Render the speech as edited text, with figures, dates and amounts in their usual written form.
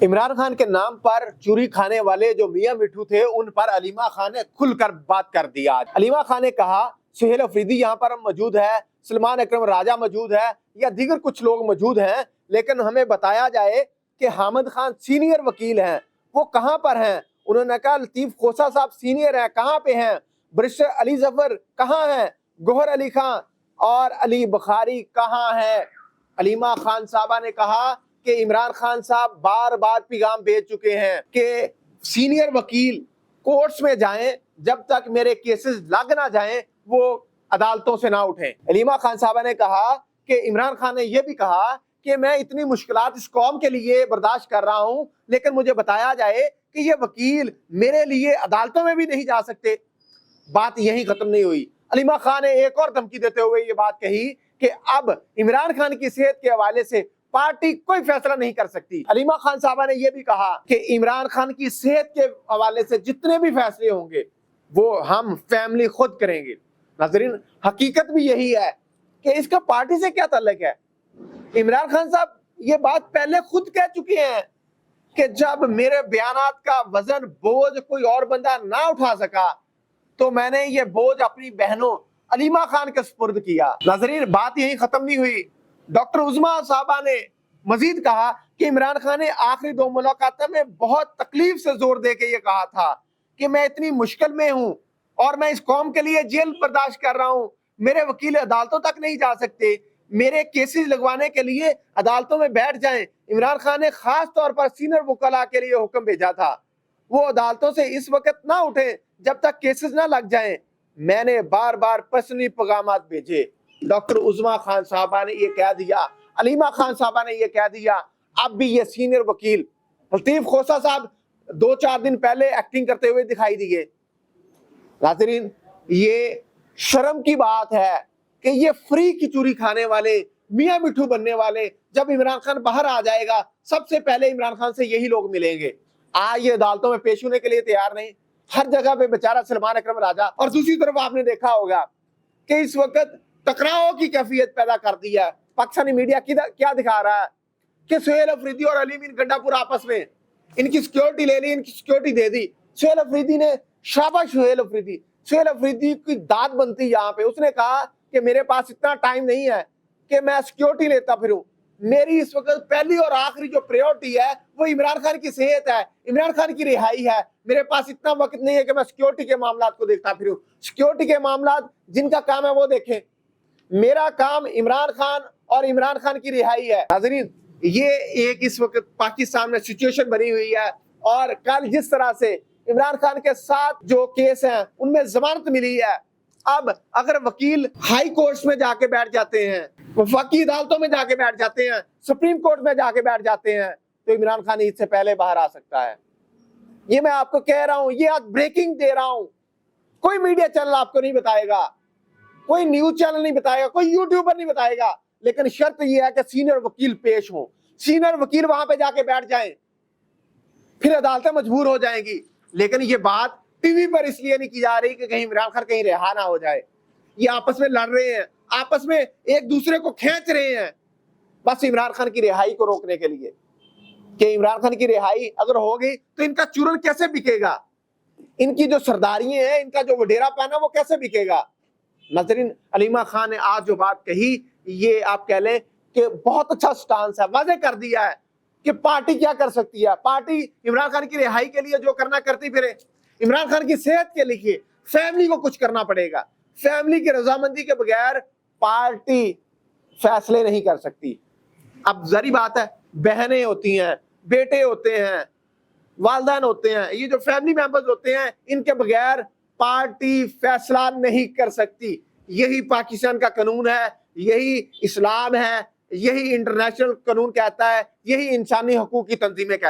इमरान खान के नाम पर चूरी खाने वाले जो मियां मिठू थे उन पर अलीमा खान ने खुलकर बात कर दिया। अलीमा खान ने कहा सुहेल अफरीदी यहाँ पर मौजूद है, सलमान अकरम राजा मौजूद है या दीगर कुछ लोग मौजूद हैं, लेकिन हमें बताया जाए कि हामिद खान सीनियर वकील हैं, वो कहाँ पर हैं। उन्होंने कहा लतीफ खोसा साहब सीनियर हैं, कहाँ पे हैं। बैरिस्टर अली जफर कहाँ हैं, गौहर अली खान और अली बुखारी कहाँ हैं। अलीमा खान साहबा ने कहा कि इमरान खान साहब बार बार पैगाम भेज चुके हैं कि सीनियर वकील कोर्ट्स में जाएं, जब तक मेरे केसेस लग ना जाएं वो अदालतों से ना उठें। अलीमा खान साहबा ने कहा कि इमरान खान ने यह भी कहा कि मैं इतनी मुश्किलात इस कौम के लिए बर्दाश्त कर रहा हूं, लेकिन मुझे बताया जाए कि ये वकील मेरे लिए अदालतों में भी नहीं जा सकते। बात यही खत्म नहीं हुई। अलीमा खान ने एक और धमकी देते हुए ये बात कही कि अब इमरान खान की सेहत के हवाले से पार्टी कोई फैसला नहीं कर सकती। अलीमा खान साहबा ने यह भी कहा कि इमरान खान की सेहत के हवाले से जितने भी फैसले होंगे वो हम फैमिली खुद करेंगे। नाज़रीन, हकीकत भी यही है कि इसका पार्टी से क्या ताल्लुक है। इमरान खान साहब ये बात पहले खुद कह चुके हैं कि जब मेरे बयानात का वजन बोझ कोई और बंदा ना उठा सका तो मैंने ये बोझ अपनी बहनों अलीमा खान के सुपुर्द किया। नाज़रीन, बात यही खत्म नहीं हुई। डॉक्टर उज़मा साहबा ने मजीद कहा कि इमरान खान ने आखिरी 2 मुलाकातों में बहुत तकलीफ से जोर दे के ये कहा था कि मैं इतनी मुश्किल में हूं और मैं इस कौम के लिए जेल बर्दाश्त कर रहा हूं, मेरे वकील अदालतों तक नहीं जा सकते, मेरे केसेस लगवाने के लिए अदालतों में बैठ जाएं। इमरान खान ने खास तौर पर सीनियर वकला के लिए हुक्म भेजा था वो अदालतों से इस वक्त ना उठे जब तक केसेस ना लग जाएं। मैंने बार बार पर्सनली पैगाम भेजे। डॉक्टर उज़मा खान साहबा ने ये कह दिया, अलीमा खान साहबा ने ये कह दिया। अब भी ये सीनियर वकील लतीफ खोसा साहब 2-4 दिन पहले एक्टिंग करते हुए दिखाई दिए। नाज़रीन, ये शर्म की बात है कि ये फ्री की चूरी खाने वाले मियां मिठू बनने वाले जब इमरान खान बाहर आ जाएगा सबसे पहले इमरान खान से यही लोग मिलेंगे। आज ये अदालतों में पेश होने के लिए तैयार नहीं, हर जगह पे बेचारा सलमान अकरम राजा। और दूसरी तरफ आपने देखा होगा कि इस वक्त टकराव की कैफियत पैदा कर दी है। पाकिस्तानी मीडिया क्या दिखा रहा है कि सुहेल अफरीदी और अली मीन गंडापुर आपस में इनकी सिक्योरिटी ले ली, इनकी सिक्योरिटी दे दी। सुहेल अफरीदी ने शाबाश सुहेल अफरीदी की दाद बनती यहाँ पे। उसने कहा कि मेरे पास इतना टाइम नहीं है कि मैं सिक्योरिटी लेता फिरूं, मेरी इस वक्त पहली और आखिरी जो प्रायोरिटी है वो इमरान खान की सेहत है, इमरान खान की रिहाई है। मेरे पास इतना वक्त नहीं है कि मैं सिक्योरिटी के मामलात को देखता फिरूं। सिक्योरिटी के मामलात जिनका काम है वो देखें, मेरा काम इमरान खान और इमरान खान की रिहाई है। नाज़रीन, ये एक इस वक्त पाकिस्तान में सिचुएशन बनी हुई है और कल जिस तरह से इमरान खान के साथ जो केस हैं उनमें जमानत मिली है, अब अगर वकील हाई कोर्ट्स में जाके बैठ जाते हैं, वफाकी अदालतों में जाके बैठ जाते हैं, सुप्रीम कोर्ट में जाके बैठ जाते हैं तो इमरान खान इससे पहले बाहर आ सकता है। ये मैं आपको कह रहा हूं, ये आज ब्रेकिंग दे रहा हूं। कोई मीडिया चैनल आपको नहीं बताएगा, कोई न्यूज चैनल नहीं बताएगा, कोई यूट्यूबर नहीं बताएगा, लेकिन शर्त यह है कि सीनियर वकील पेश हो, सीनियर वकील वहां पे जाके बैठ जाएं, फिर अदालतें मजबूर हो जाएंगी। लेकिन ये बात टीवी पर इसलिए नहीं की जा रही कि कहीं इमरान खान कहीं रिहा ना हो जाए। ये आपस में लड़ रहे हैं, आपस में एक दूसरे को खींच रहे हैं बस इमरान खान की रिहाई को रोकने के लिए कि इमरान खान की रिहाई अगर हो गई तो इनका चूरन कैसे बिकेगा, इनकी जो सरदारियां हैं, इनका जो वडेरा पाना वो कैसे बिकेगा। नाज़रीन, अलीमा खान ने आज जो बात कही ये आप कह लें कि बहुत अच्छा स्टांस है, वाज़ेह कर दिया है कि पार्टी क्या कर सकती है। पार्टी इमरान खान की रिहाई के लिए जो करना करती फिरे, इमरान खान की सेहत के लिए फैमिली को कुछ करना पड़ेगा। फैमिली की रजामंदी के बगैर पार्टी फैसले नहीं कर सकती। अब जरी बात है, बहनें होती हैं, बेटे होते हैं, वालदान होते हैं, ये जो फैमिली मेंबर्स होते हैं, इनके बगैर पार्टी फैसला नहीं कर सकती। यही पाकिस्तान का कानून है, यही इस्लाम है, यही इंटरनेशनल कानून कहता है, यही इंसानी हकूक की तंजीमें कहती हैं।